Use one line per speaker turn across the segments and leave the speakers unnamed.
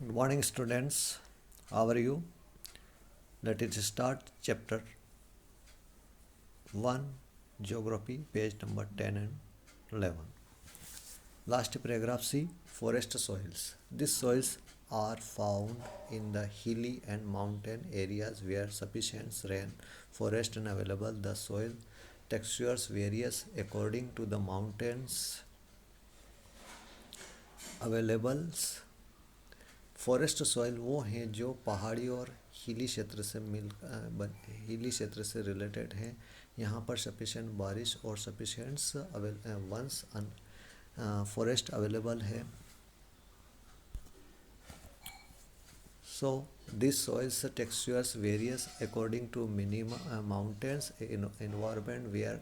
Good morning, students. How are you? Let us start chapter 1, Geography, page number 10 and 11. Last paragraph C, forest soils. These soils are found in the hilly and mountain areas where sufficient rain, forest and available. The soil textures varies according to the mountains availables. Forest soil वो हैं जो पहाड़ी और हिली क्षेत्र से हिली क्षेत्र से रिलेटेड हैं. यहाँ पर सफिशेंट बारिश और सफिशेंट वंस फॉरेस्ट अवेलेबल है. So these soils textures varies according to minimum mountains environment where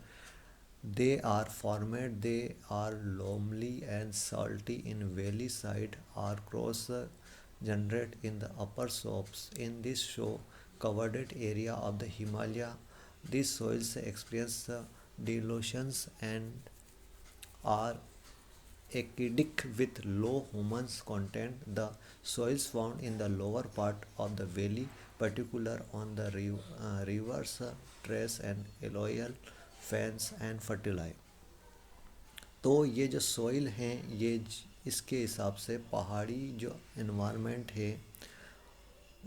they are formed. They are loamy and salty in valley side or cross generate in the upper slopes. In this show covered area of the Himalaya, these soils experience dilutions and are acidic with low humus content. The soils found in the lower part of the valley, particular on the rivers Trace and alluvial fans and fertilize. तो ये जो soil हैं ये इसके हिसाब से पहाड़ी जो एनवायरनमेंट है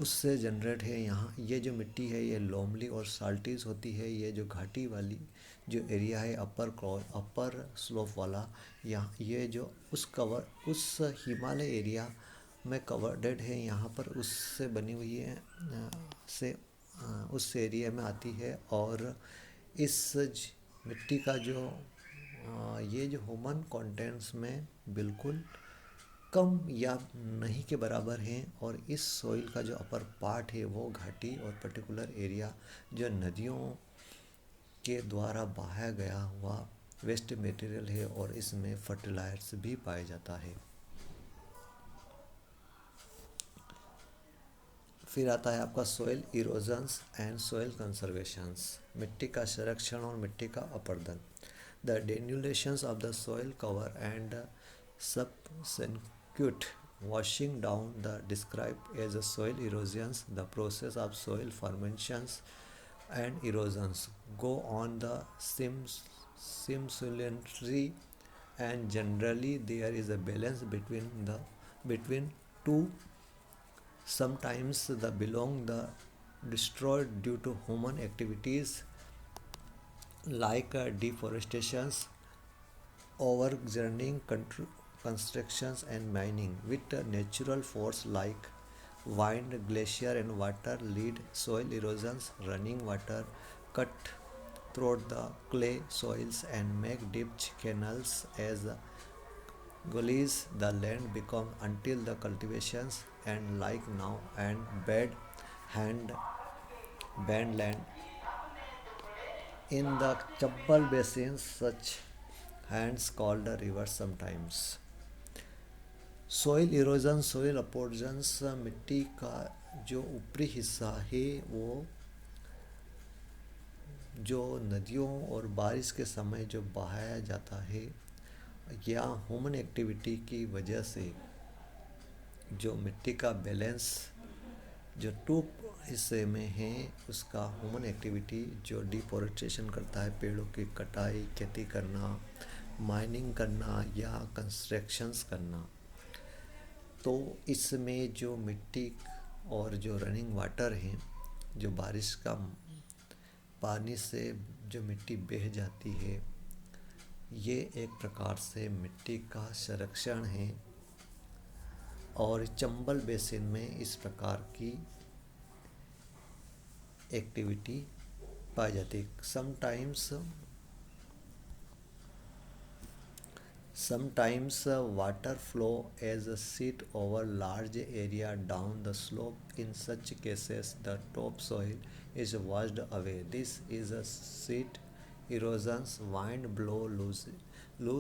उससे जनरेट है. यहाँ ये जो मिट्टी है ये लोमली और साल्टीज होती है. ये जो घाटी वाली जो एरिया है अपर स्लोप वाला, यहाँ ये जो उस हिमालय एरिया में कवर्डेड है, यहाँ पर उससे बनी हुई है से उस एरिया में आती है. और इस मिट्टी का जो ये जो ह्यूमन कंटेंट्स में बिल्कुल कम या नहीं के बराबर हैं. और इस सॉइल का जो अपर पार्ट है वो घाटी और पर्टिकुलर एरिया जो नदियों के द्वारा बहाया गया हुआ वेस्ट मटेरियल है और इसमें फर्टिलाइजर्स भी पाया जाता है. फिर आता है आपका soil erosions and soil conservations, मिट्टी का संरक्षण और मिट्टी का अपर्दन. The denudations of the soil cover and subsequent washing down the described as a soil erosions. The process of soil formations and erosions go on the simultaneously, and generally there is a balance between two. Sometimes the belong the destroyed due to human activities like deforestations, overgrazing, constructions and mining. With natural force like wind, glacier and water lead soil erosions. Running water cut through the clay soils and make deep canals as gullies. The land become until the cultivations and like now and band land in the Chabbal basins, such hands called the rivers sometimes. Soil erosion, soil अपोर्जन्स, मिट्टी का जो ऊपरी हिस्सा है वो जो नदियों और बारिश के समय जो बहाया जाता है या ह्यूमन एक्टिविटी की वजह से जो मिट्टी का बैलेंस जो टॉप हिस्से में है उसका ह्यूमन एक्टिविटी जो डिफॉरेस्टेशन करता है, पेड़ों की कटाई, खेती करना, माइनिंग करना या कंस्ट्रक्शंस करना. तो इसमें जो मिट्टी और जो रनिंग वाटर हैं, जो बारिश का पानी से जो मिट्टी बह जाती है, ये एक प्रकार से मिट्टी का संरक्षण है. और चंबल बेसिन में इस प्रकार की एक्टिविटी पाई जाती है. Sometimes water flow as a sheet over large area down the slope. In such cases, the topsoil is washed away. This is a sheet erosions. Wind blow loose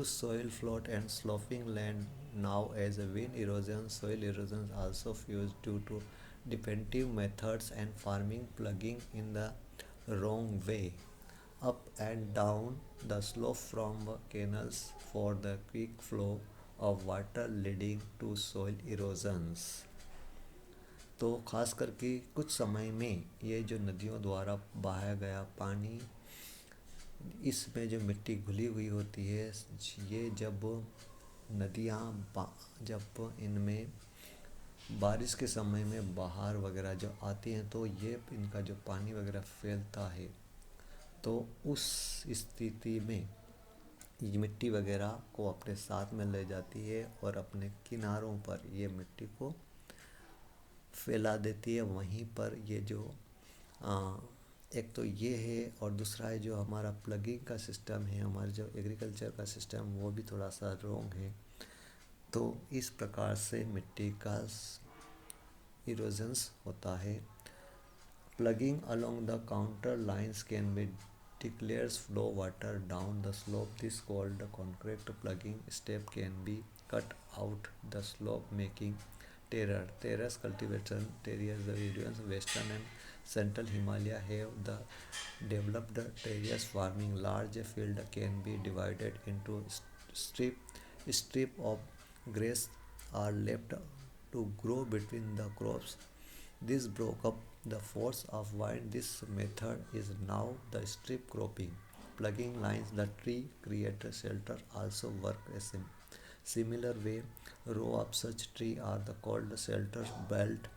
soil float and sloping land. Now as a wind erosion, soil erosion also fused due to defensive methods and farming plugging in the wrong way up and down the slope from canals for the quick flow of water leading to soil erosions. तो खास करके कुछ समय में ये जो नदियों द्वारा बहाया गया पानी, इसमें जो मिट्टी घुली हुई होती है, ये जब नदियाँ जब इनमें बारिश के समय में बाहर वगैरह जब आती हैं तो ये इनका जो पानी वगैरह फैलता है, तो उस स्थिति में ये मिट्टी वगैरह को अपने साथ में ले जाती है और अपने किनारों पर ये मिट्टी को फैला देती है। वहीं पर ये जो एक तो ये है, और दूसरा है जो हमारा प्लगिंग का सिस्टम है, हमारे जो एग्रीकल्चर का सिस्टम, वो भी थोड़ा सा रॉन्ग है। तो इस प्रकार से मिट्टी का इरोजन्स होता है। Plugging along the counter lines can be declares flow water down the slope. This called the concrete plugging step can be cut out the slope, making terrace cultivation areas. The regions western and central Himalaya have the developed terrace farming. Large field can be divided into strip of grass are left to grow between the crops. This broke up the force of wind. This method is now the strip cropping. Plugging lines the tree create shelter also work a similar way. Row of such tree are the called shelter belt.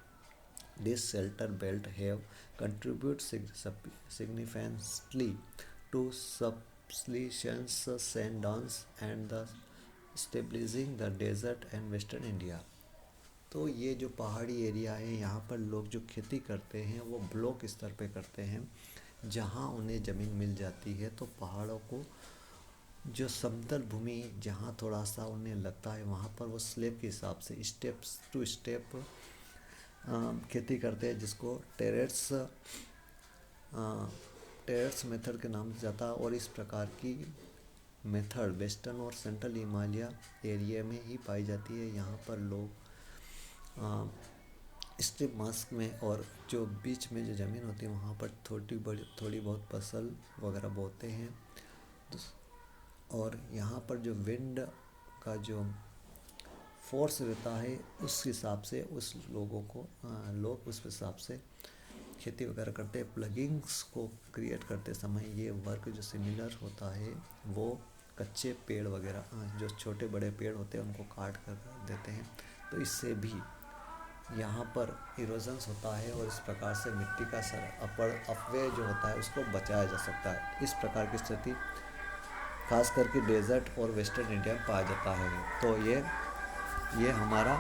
This shelter belt have contributed significantly to subsidence, sand dunes, and the stabilizing the desert and western India. तो ये जो पहाड़ी area है, यहाँ पर लोग जो खेती करते हैं वो ब्लॉक स्तर पे करते हैं। जहाँ उन्हें ज़मीन मिल जाती है तो पहाड़ों को जो समतल भूमि जहाँ थोड़ा सा उन्हें लगता है, वहाँ पर वो स्लैब के हिसाब से स्टेप्स टू स्टेप खेती करते हैं, जिसको टेरेस मेथड के नाम से जाता है। और इस प्रकार की मेथड वेस्टर्न और सेंट्रल हिमालय एरिया में ही पाई जाती है। यहाँ पर लोग स्ट्रिप मास्क में और जो बीच में जो ज़मीन होती है वहाँ पर थोड़ी बहुत फसल वगैरह बोते हैं। और यहाँ पर जो विंड का जो फोर्स रहता है उस हिसाब से उस लोगों को लोग उस हिसाब से खेती वगैरह करते हैं। प्लगिंग्स को क्रिएट करते समय ये वर्क जो सिमिलर होता है, वो कच्चे पेड़ वगैरह जो छोटे बड़े पेड़ होते हैं उनको काट कर देते हैं। तो इससे भी यहाँ पर इरोजन्स होता है और इस प्रकार से मिट्टी का अपव्यय जो होता है उसको बचाया जा सकता है। इस प्रकार की स्थिति खास करके डेजर्ट और वेस्टर्न इंडिया में पाया जाता है। तो ये हमारा